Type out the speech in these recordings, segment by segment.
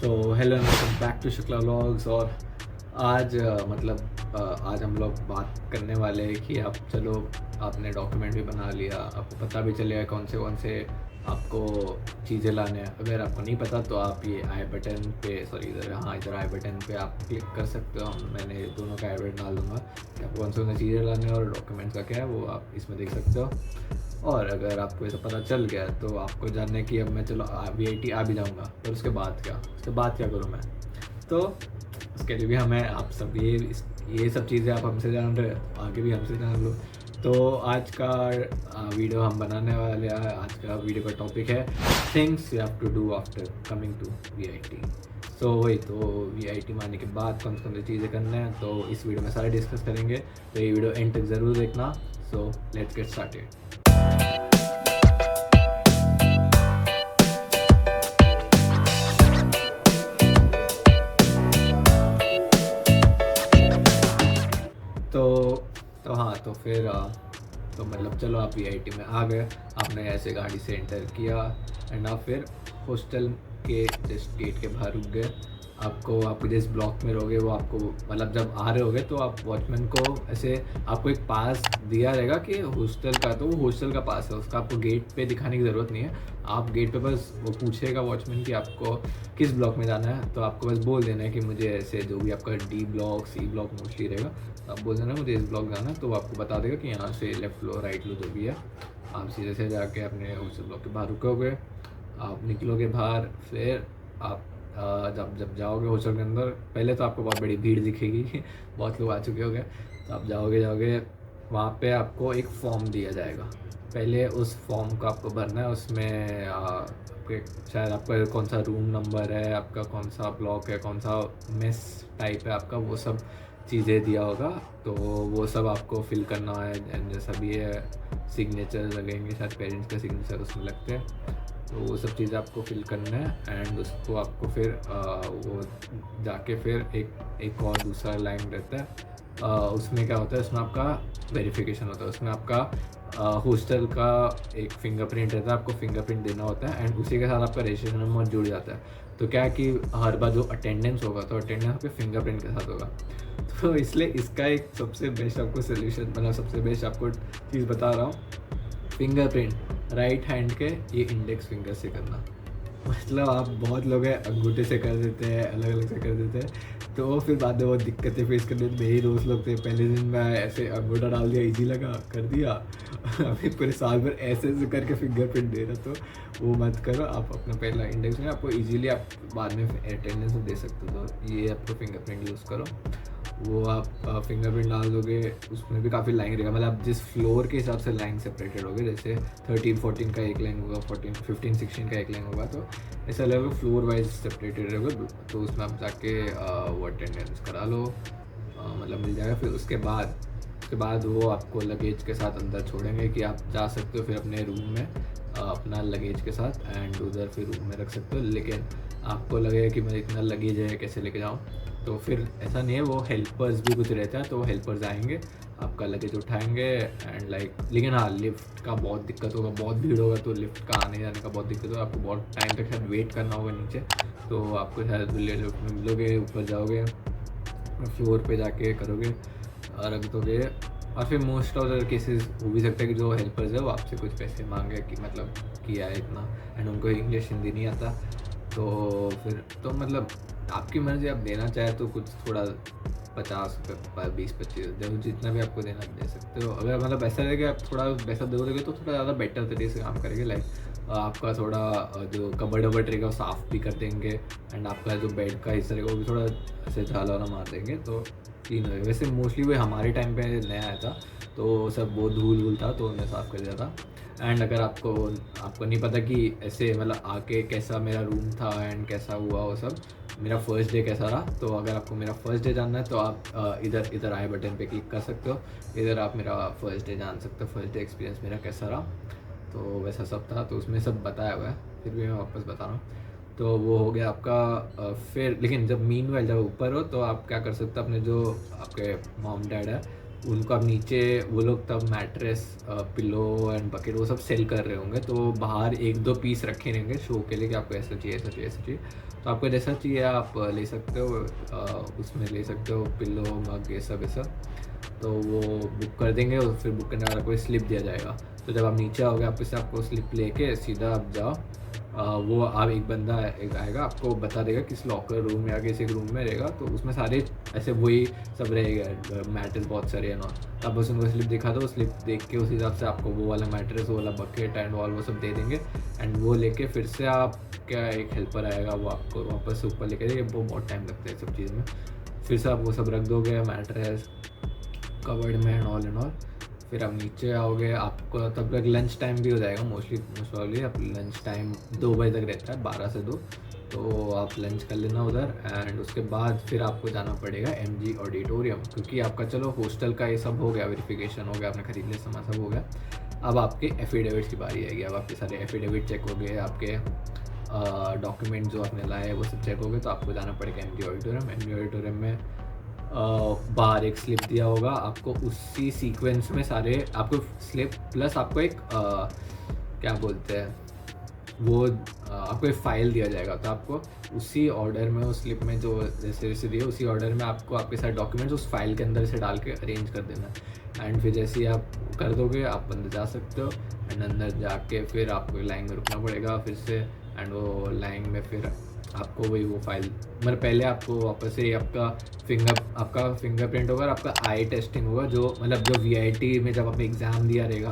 तो hello and welcome back to Shukla vlogs. और आज आज हम लोग बात करने वाले हैं कि आप चलो आपने डॉक्यूमेंट भी बना लिया, आपको पता भी चलेगा कौन से आपको चीज़ें लाने हैं। अगर आपको नहीं पता तो आप ये आई बटन पे इधर आई बटन पे आप क्लिक कर सकते हो। मैंने दोनों का आई बटन डाल दूँगा कि आपको कौन से चीज़ें लाने हैं और डॉक्यूमेंट्स का क्या है वो आप इसमें देख सकते हो। और अगर आपको ऐसा पता चल गया तो आपको जानना कि अब मैं चलो वीआईटी आ भी जाऊँगा, पर उसके बाद क्या करूँ मैं। तो उसके लिए भी हमें आप सब ये सब चीज़ें आप हमसे जान रहे हो, आगे भी हमसे जान लो। तो आज का वीडियो हम बनाने वाले हैं। आज का वीडियो का टॉपिक है things you have to do after coming to VIT. So वही तो वीआईटी में आने के बाद कौन सी चीज़ें करना है तो इस वीडियो में सारे डिस्कस करेंगे। तो ये वीडियो एंड तक ज़रूर देखना। So let's get started. तो फिर चलो आप वीआईटी में आ गए, आपने ऐसे गाड़ी से एंटर किया एंड आप फिर हॉस्टल के जस्ट गेट के बाहर रुक गए। आप जिस ब्लॉक में रहोगे वो आपको जब आ रहे होगे तो आप वॉचमैन को ऐसे आपको एक पास दिया रहेगा कि हॉस्टल का, तो वो हॉस्टल का पास है, उसका आपको गेट पे दिखाने की ज़रूरत नहीं है। आप गेट पे बस वो पूछेगा वॉचमैन कि आपको किस ब्लॉक में जाना है, तो आपको बस बोल देना है कि मुझे ऐसे जो भी आपका D block C block mostly रहेगा, तो आप बोल देना मुझे इस ब्लॉक जाना है, तो वो आपको बता देगा कि यहाँ से लेफ़्ट लो राइट लो जो भी है। आप सीधे से जाके अपने उस ब्लॉक के बाहर रुकोगे, आप निकलोगे बाहर, फिर आप जब जाओगे हॉस्टल के अंदर, पहले तो आपको बहुत बड़ी भीड़ दिखेगी बहुत लोग आ चुके होंगे। तो आप जाओगे वहाँ पे आपको एक फॉर्म दिया जाएगा। पहले उस फॉर्म को आपको भरना है। उसमें शायद आपका कौन सा रूम नंबर है, आपका कौन सा ब्लॉक है, कौन सा मेस टाइप है आपका, वो सब चीज़ें दिया होगा। तो वो सब आपको फिल करना है एंड जैसा भी है सिग्नेचर लगेंगे, शायद पेरेंट्स का सिग्नेचर उसमें लगते हैं, तो वो सब चीज़ें आपको फिल करना है। एंड उसको आपको फिर वो जाके फिर एक और दूसरा लाइन रहता है। उसमें क्या होता है, उसमें आपका वेरिफिकेशन होता है, उसमें आपका हॉस्टल का एक फिंगरप्रिंट रहता है, आपको फिंगरप्रिंट देना होता है एंड उसी के साथ आपका रजिस्ट्रेशन नंबर जुड़ जाता है। तो क्या है कि हर बार जो अटेंडेंस होगा तो अटेंडेंस आपके फिंगरप्रिंट के साथ होगा। तो इसलिए इसका एक सबसे बेस्ट आपको सोल्यूशन सबसे बेस्ट आपको चीज़ बता रहा हूँ, फिंगरप्रिंट राइट हैंड के ये इंडेक्स फिंगर से करना। आप बहुत लोग हैं अंगूठे से कर देते हैं, अलग अलग से कर देते हैं, तो फिर बाद में बहुत दिक्कतें फेस करते हैं। मेरे ही दोस्त लोग थे, पहले दिन मैं ऐसे अंगूठा डाल दिया, इजी लगा कर दिया अभी पूरे साल भर ऐसे करके फिंगरप्रिंट दे रहा। तो वो मत करो, आप अपना पहला इंडेक्स में आपको ईजिली आप बाद में अटेंडेंस दे सकते हो, तो ये आपको फिंगरप्रिंट यूज़ करो। वो आप फिंगरप्रिंट डाल दोगे, उसमें भी काफ़ी लाइन रहेगा, आप जिस फ्लोर के हिसाब से लाइन सेपरेटेड होगे, जैसे 13-14 का एक लाइन होगा, 14-15-16 का एक लाइन होगा, तो ऐसा लगेगा फ्लोर वाइज सेपरेटेड रहेगा। तो उसमें आप जाके वो अटेंडेंस करा लो, मिल जाएगा। फिर उसके बाद वो आपको लगेज के साथ अंदर छोड़ेंगे कि आप जा सकते हो फिर अपने रूम में अपना लगेज के साथ, एंड उधर फिर रूम में रख सकते हो। लेकिन आपको लगेगा कि मेरा इतना लगेज है कैसे लेके जाऊँ, तो फिर ऐसा नहीं है, वो हेल्पर्स भी कुछ रहता है, तो वो हेल्पर्स आएंगे आपका लगेज उठाएंगे एंड लेकिन हाँ, लिफ्ट का बहुत दिक्कत होगा, बहुत भीड़ होगा, तो लिफ्ट का आने जाने का बहुत दिक्कत होगा, आपको बहुत टाइम तक शायद वेट करना होगा नीचे। तो आपको शायद लिफ्ट में मिलोगे, ऊपर जाओगे, फ्लोर पे जाके करोगे, रख दोगे, और फिर मोस्ट ऑफ द केसेस हो भी सकता है कि जो हेल्पर्स है वो आपसे कुछ पैसे मांगे कि किया है इतना, एंड उनको इंग्लिश हिंदी नहीं आता। तो फिर तो आपकी मर्ज़ी, आप देना चाहे तो कुछ थोड़ा 50 रुपये 20-25 जब जितना भी आपको देना दे सकते हो। अगर ऐसा है कि आप थोड़ा पैसा दोगे तो थोड़ा ज़्यादा बेटर तरीके से काम करेंगे, आपका थोड़ा जो कबर्ड वबर्ड रहेगा वो साफ़ भी कर देंगे, एंड आपका जो बेड का हिस्सा रहेगा वो भी थोड़ा ऐसे झाला वाला मार देंगे, तो क्लीन हो। वैसे मोस्टली वो हमारे टाइम पे नया आया था, तो सब बहुत धूल वूल था, तो उन्हें साफ़ कर दिया था। एंड अगर आपको नहीं पता कि ऐसे आके कैसा मेरा रूम था एंड कैसा हुआ वो सब, मेरा फ़र्स्ट डे कैसा रहा, तो अगर आपको मेरा फ़र्स्ट डे जानना है तो आप इधर आई बटन पे क्लिक कर सकते हो। इधर आप मेरा फ़र्स्ट डे जान सकते हो, फर्स्ट डे एक्सपीरियंस मेरा कैसा रहा। तो वैसा सब था, तो उसमें सब बताया हुआ है, फिर भी मैं वापस बता रहा हूँ। तो वो हो गया आपका। फिर लेकिन जब ऊपर हो तो आप क्या कर सकते हो, अपने जो आपके मॉम डैड है उनको आप नीचे, वो लोग तब मैट्रेस पिलो एंड बकेट वो सब सेल कर रहे होंगे, तो बाहर 1-2 पीस रखे रहेंगे शो के लिए कि आपको ऐसा चाहिए ऐसा चाहिए ऐसा चाहिए। तो आपको जैसा चाहिए आप ले सकते हो, उसमें ले सकते हो पिल्लो मग ये सब तो वो बुक कर देंगे और फिर बुक करने वाला को स्लिप दिया जाएगा। तो जब आप नीचे आओगे आपके से आपको स्लिप लेके सीधा आप जाओ, वो आप एक बंदा एक आएगा आपको बता देगा किस लॉकर रूम या किसी रूम में रहेगा, तो उसमें सारे ऐसे वही सब रहेगा, मैटर्स बहुत सारे है ना। तब बस उनको स्लिप दिखा दो, स्लिप देख के उस हिसाब से आपको वो वाला मैट्रेस वो वाला बकेट एंड ऑल वो सब दे देंगे। एंड वो लेके फिर से आप क्या एक हेल्पर आएगा वो आपको वापस से ऊपर लेके जाएगा, वो बहुत टाइम लगता है सब चीज़ में। फिर से आप वो सब रख दोगे मैट्रेस कवर्ड में एंड ऑल। फिर आप नीचे आओगे, आपको तब तक लंच टाइम भी हो जाएगा मोस्ट प्रॉब्ली। आप लंच टाइम 2 बजे तक रहता है, 12 से 2, तो आप लंच कर लेना उधर। एंड उसके बाद फिर आपको जाना पड़ेगा MG ऑडिटोरियम, क्योंकि आपका चलो हॉस्टल का ये सब हो गया, वेरिफिकेशन हो गया, आपने खरीद लिया सामान सब हो गया। अब आपके एफिडेविट्स की बारी आएगी। अब आपके सारे एफिडेविट चेक हो गए, आपके डॉक्यूमेंट जो आपने लाए वो सब चेक हो गए, तो आपको जाना पड़ेगा MG ऑडिटोरियम। MG ऑडिटोरियम में बाहर एक स्लिप दिया होगा आपको, उसी सीक्वेंस में सारे आपको स्लिप प्लस आपको एक क्या बोलते हैं वो आपको एक फ़ाइल दिया जाएगा। तो आपको उसी ऑर्डर में उस स्लिप में जो जैसे जैसे दिए उसी ऑर्डर में आपको आपके सारे डॉक्यूमेंट्स उस फाइल के अंदर से डाल के अरेंज कर देना। एंड फिर जैसे ही आप कर दोगे आप अंदर जा सकते हो। एंड अंदर जाके फिर आपको लाइन में रुकना पड़ेगा फिर से। एंड वो लाइन में फिर आपको वही वो फाइल मतलब पहले आपको वापस से आपका फिंगरप्रिंट होगा और आपका आई टेस्टिंग होगा, जो मतलब जो VIT में जब आपने एग्ज़ाम दिया रहेगा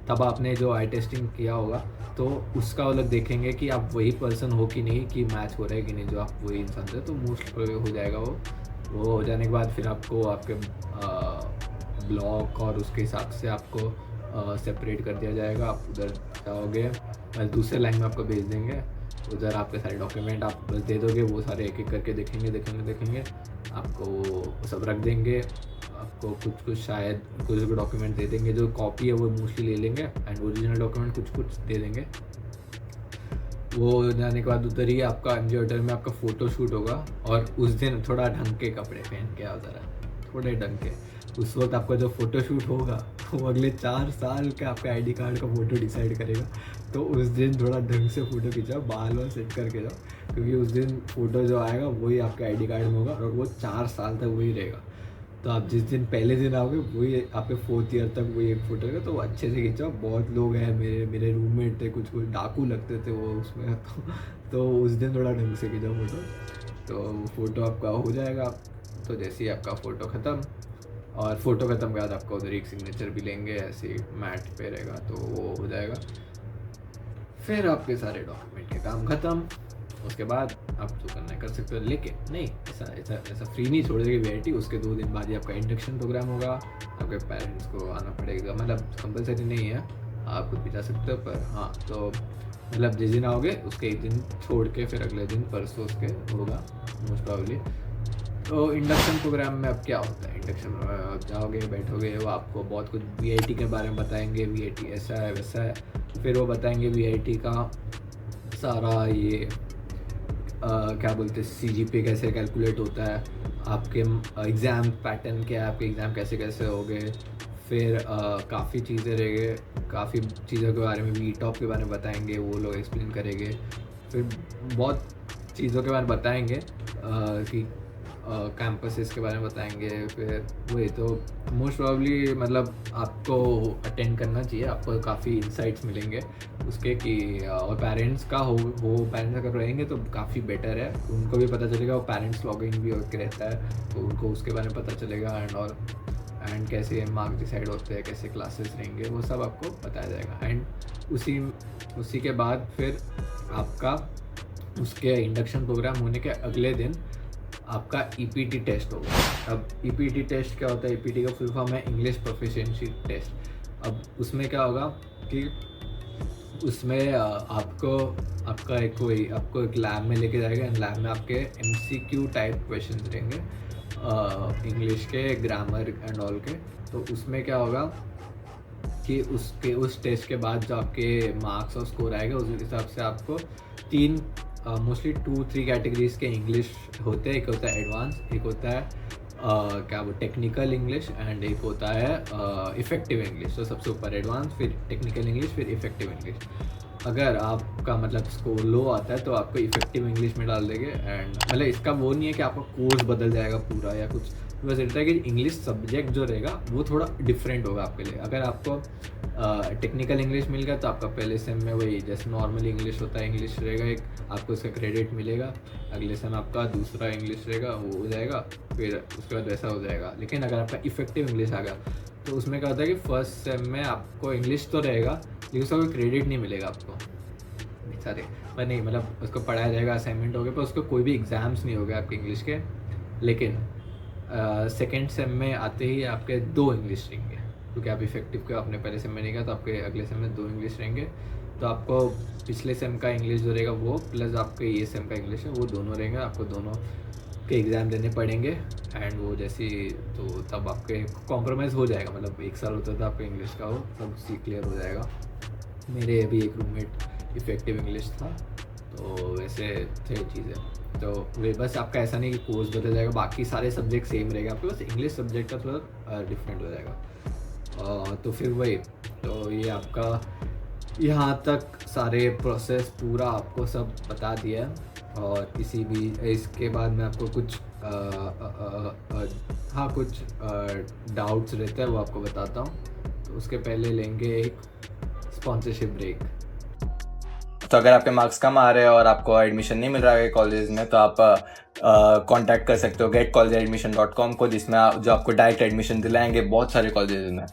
तब आपने जो आई टेस्टिंग किया होगा, तो उसका वो लोग देखेंगे कि आप वही पर्सन हो कि नहीं, कि मैच हो रहा है कि नहीं, जो आप वही इंसान थे। तो मोस्ट हो जाएगा वो हो जाने के बाद फिर आपको आपके ब्लॉक और उसके हिसाब से आपको सेपरेट कर दिया जाएगा। आप उधर जाओगे और दूसरे लाइन में आपको भेज देंगे। उधर आपके सारे डॉक्यूमेंट आप बस दे दोगे, वो सारे एक एक करके देखेंगे आपको सब रख देंगे। आपको कुछ शायद कुछ डॉक्यूमेंट दे देंगे, जो कॉपी है वो मोस्टली ले लेंगे एंड ओरिजिनल डॉक्यूमेंट कुछ दे देंगे। वो जाने के बाद उधर ही आपका MG होटल में आपका फ़ोटो शूट होगा। और उस दिन थोड़ा ढंग के कपड़े पहन के आओ ज़रा, थोड़े ढंग के। उस वक्त आपका जो फ़ोटो शूट होगा वो अगले 4 साल के आपका ID कार्ड का फ़ोटो डिसाइड करेगा। तो उस दिन थोड़ा ढंग से फ़ोटो खींचाओ, बाल वाल सेट करके जाओ, क्योंकि उस दिन फ़ोटो जो आएगा वही आपके ID कार्ड में होगा और वो 4 साल तक वही रहेगा। तो आप जिस दिन पहले दिन आओगे वही आपके 4th ईयर तक वही एक फ़ोटो रहेगा। तो वो अच्छे से खींचाओ। बहुत लोग हैं, मेरे रूममेट थे, कुछ डाकू लगते थे वो उसमें तो उस दिन थोड़ा ढंग से खींचाओ फ़ोटो, तो फ़ोटो आपका हो जाएगा। तो जैसे ही आपका फ़ोटो ख़त्म, और फ़ोटो ख़त्म के बाद आपका उधर एक सिग्नेचर भी लेंगे, ऐसे मैट पे रहेगा, तो वो हो जाएगा। फिर आपके सारे डॉक्यूमेंट के काम ख़त्म। उसके बाद आप जो करना है कर सकते हो, लेकिन नहीं ऐसा फ्री नहीं छोड़ देगी VIT। उसके 2 दिन बाद ही आपका इंडक्शन प्रोग्राम होगा। आपके पेरेंट्स को आना पड़ेगा, मतलब कंपलसरी नहीं है, आप खुद भी जा सकते हो। पर हाँ, तो मतलब जिस दिन आओगे उसके एक दिन छोड़ के फिर अगले दिन परसों उसके होगा मोस्ट प्रॉब्ली। तो इंडक्शन प्रोग्राम में अब क्या होता है, इंडक्शन में आप जाओगे बैठोगे, वो आपको बहुत कुछ VIT के बारे में बताएंगे, VIT ऐसा है वैसा है। फिर वो बताएंगे VIT का सारा ये क्या बोलते हैं CGPA कैसे कैलकुलेट होता है, आपके एग्ज़ाम पैटर्न क्या है, आपके एग्ज़ाम कैसे कैसे हो गए। फिर काफ़ी चीज़ें रहेंगे, काफ़ी चीज़ों के बारे में VTOP के बारे में बताएंगे, वो लोग एक्सप्लेन करेंगे। फिर बहुत चीज़ों के बारे में बताएंगे कि कैंपसेस के बारे में बताएंगे। फिर वही तो मोस्ट प्रॉब्ली मतलब आपको अटेंड करना चाहिए, आपको काफ़ी इंसाइट्स मिलेंगे उसके कि और पेरेंट्स का हो पेरेंट्स अगर रहेंगे तो काफ़ी बेटर है, उनको भी पता चलेगा। वो पेरेंट्स लॉगिंग भी होकर रहता है तो उनको उसके बारे में पता चलेगा एंड कैसे मार्क्स डिसाइड होते हैं, कैसे क्लासेस रहेंगे, वो सब आपको बताया जाएगा। एंड उसी के बाद फिर आपका उसके इंडक्शन प्रोग्राम होने के अगले दिन आपका EPT टेस्ट होगा। अब EPT टेस्ट क्या होता है, EPT का फुल फॉर्म है इंग्लिश प्रोफिशिएंसी टेस्ट। अब उसमें क्या होगा कि उसमें आपको एक लैब में लेके जाएगा। लैब में आपके MCQ टाइप क्वेश्चन रहेंगे इंग्लिश के, ग्रामर एंड ऑल के। तो उसमें क्या होगा कि उस टेस्ट के बाद जो आपके मार्क्स और स्कोर आएगा उस हिसाब से आपको 3 मोस्टली 2-3 कैटेगरीज के इंग्लिश होते हैं। एक होता है एडवांस, एक होता है क्या वो टेक्निकल इंग्लिश, एंड एक होता है इफ़ेक्टिव इंग्लिश। तो सबसे ऊपर एडवांस, फिर टेक्निकल इंग्लिश, फिर इफ़ेक्टिव इंग्लिश। अगर आपका मतलब स्कोर लो आता है तो आपको इफेक्टिव इंग्लिश में डाल देंगे। एंड मतलब इसका वो नहीं है कि आपका कोर्स बदल जाएगा पूरा या कुछ, बस रहता है कि इंग्लिश सब्जेक्ट जो रहेगा वो थोड़ा डिफरेंट होगा आपके लिए। अगर आपको टेक्निकल इंग्लिश मिल गया तो आपका पहले सेम में वही जैसे नॉर्मल इंग्लिश होता है इंग्लिश रहेगा, एक आपको उसका क्रेडिट मिलेगा। अगले सेम आपका दूसरा इंग्लिश रहेगा वो हो जाएगा, फिर उसके बाद वैसा हो जाएगा। लेकिन अगर आपका इफेक्टिव इंग्लिश आ गया तो उसमें क्या होता है कि फर्स्ट सेम में आपको इंग्लिश तो रहेगा लेकिन उसका कोई क्रेडिट नहीं मिलेगा आपको सारे, पर नहीं मतलब उसको पढ़ाया जाएगा, असाइनमेंट हो गया, पर उसको कोई भी एग्ज़ाम्स नहीं हो गए आपके इंग्लिश के। लेकिन सेकेंड सेम में आते ही आपके 2 इंग्लिश रहेंगे, क्योंकि आप इफेक्टिव के आपने पहले सेम में नहीं किया तो आपके अगले सेम में 2 इंग्लिश रहेंगे। तो आपको पिछले सेम का इंग्लिश जो रहेगा वो प्लस आपके ये सेम का इंग्लिश है वो दोनों रहेंगे, आपको दोनों के एग्ज़ाम देने पड़ेंगे। एंड वो जैसी तो तब आपके कॉम्प्रोमाइज़ हो जाएगा, मतलब 1 साल होता था आपके इंग्लिश का, वो सब सी क्लियर हो जाएगा। मेरे अभी एक रूममेट इफेक्टिव इंग्लिश था तो वैसे थे चीज़ें। तो वे बस आपका ऐसा नहीं कि कोर्स बदल जाएगा, बाकी सारे सब्जेक्ट सेम रहेगा, आपके बस इंग्लिश सब्जेक्ट का थोड़ा डिफरेंट हो जाएगा। तो फिर वही, तो ये आपका यहाँ तक सारे प्रोसेस पूरा आपको सब बता दिया है। और इसके बाद मैं आपको कुछ हाँ कुछ डाउट्स रहते हैं वो आपको बताता हूँ। तो उसके पहले लेंगे एक स्पॉन्सरशिप ब्रेक। तो अगर आपके मार्क्स कम आ रहे हैं और आपको एडमिशन नहीं मिल रहा है कॉलेज में तो आप कांटेक्ट कर सकते हो getcollegeadmission.com को, जिसमें जो आपको डायरेक्ट एडमिशन दिलाएंगे बहुत सारे कॉलेजेस में।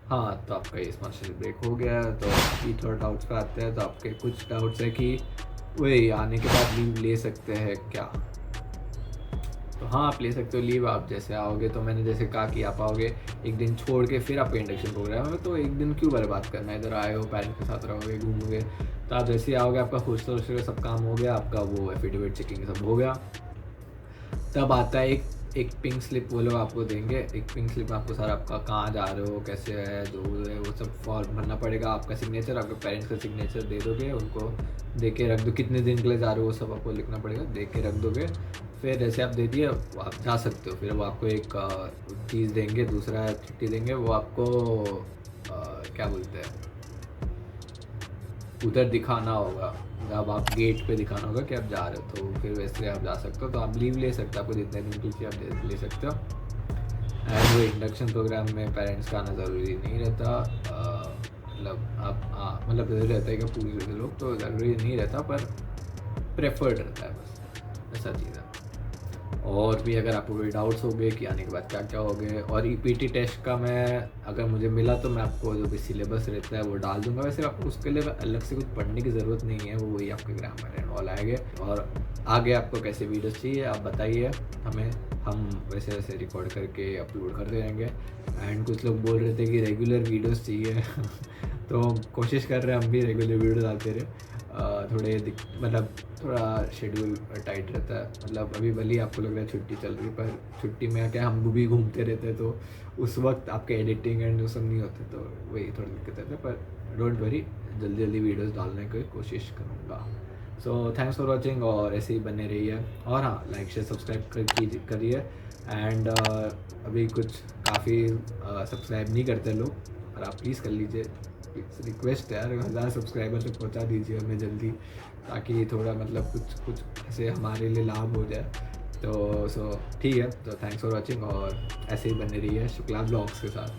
हाँ, तो आपका ये स्पॉन्सरशिप ब्रेक हो गया। तो अभी थोड़ा डाउट्स पे आते हैं। तो आपके कुछ डाउट्स है कि वही आने के बाद लीव ले सकते हैं क्या? तो हाँ, आप ले सकते हो लीव। आप जैसे आओगे तो मैंने जैसे कहा कि आप आओगे एक दिन छोड़ के फिर आपका इंडक्शन प्रोग्राम है, तो एक दिन क्यों बर्बाद करना है? इधर आए हो, पेरेंट्स के साथ रहोगे, घूमोगे, तो आप जैसे आओगे आपका हॉस्टल का सब काम हो गया, आपका वो एफिडेविट चेकिंग सब हो गया। तब आता है एक पिंक स्लिप वो लोग आपको देंगे। एक पिंक स्लिप में आपको सारा आपका कहाँ जा रहे हो, कैसे है, जो है वो सब फॉर्म भरना पड़ेगा। आपका सिग्नेचर, आपके पेरेंट्स का सिग्नेचर दे दोगे, उनको दे के रख दो, कितने दिन के लिए जा रहे हो वो सब आपको लिखना पड़ेगा, दे के रख दोगे। फिर जैसे आप दे दिए आप जा सकते हो। फिर वो आपको एक चीज़ देंगे, दूसरा छुट्टी देंगे, वो आपको क्या बोलते हैं, उधर दिखाना होगा। अब आप गेट पे दिखाना होगा कि आप जा रहे हो, तो फिर वैसे आप जा सकते हो। तो आप लीव ले सकते हो, आपको जितने दिन की चाहिए आप ले सकते हो। एंड वो इंडक्शन प्रोग्राम में पेरेंट्स का आना ज़रूरी नहीं रहता। मतलब आप मतलब ज़रूरी रहता है कि पूरी तरह लोग, तो ज़रूरी नहीं रहता, पर प्रेफर्ड रहता है, बस ऐसा चीज़ है। और भी अगर आपको कोई डाउट्स हो गए कि आने के बाद क्या क्या हो गए, और ईपीटी टेस्ट का मैं अगर मुझे मिला तो मैं आपको जो भी सिलेबस रहता है वो डाल दूंगा। वैसे आपको उसके लिए अलग से कुछ पढ़ने की ज़रूरत नहीं है, वो वही आपके ग्रामर एंड ऑल आएंगे। और आगे आपको कैसे वीडियोस चाहिए आप बताइए हमें, हम वैसे वैसे रिकॉर्ड करके अपलोड करते रहेंगे। एंड कुछ लोग बोल रहे थे कि रेगुलर वीडियोस चाहिए तो कोशिश कर रहे हैं हम भी रेगुलर वीडियो डालते रहे। थोड़े मतलब थोड़ा शेड्यूल टाइट रहता है। मतलब अभी भले ही आपको लग रहा है छुट्टी चल रही है, पर छुट्टी में क्या हम भी घूमते रहते हैं, तो उस वक्त आपके एडिटिंग एंड वो सब नहीं होते, तो वही थोड़ी दिक्कत रहती है। पर डोंट वरी, जल्दी जल्दी वीडियोस डालने की कोशिश करूँगा। सो थैंक्स फॉर वॉचिंग, और ऐसे ही बने रहिए। और हाँ, लाइक शेयर सब्सक्राइब करिए। एंड अभी कुछ काफ़ी सब्सक्राइब नहीं करते लोग, और आप प्लीज़ कर लीजिए, रिक्वेस्ट है यार, 1000 सब्सक्राइबर तक पहुंचा दीजिए हमें जल्दी, ताकि थोड़ा मतलब कुछ ऐसे हमारे लिए लाभ हो जाए। तो सो ठीक है, तो थैंक्स फॉर वॉचिंग, और ऐसे ही बने रहिए शुक्ला ब्लॉग्स के साथ।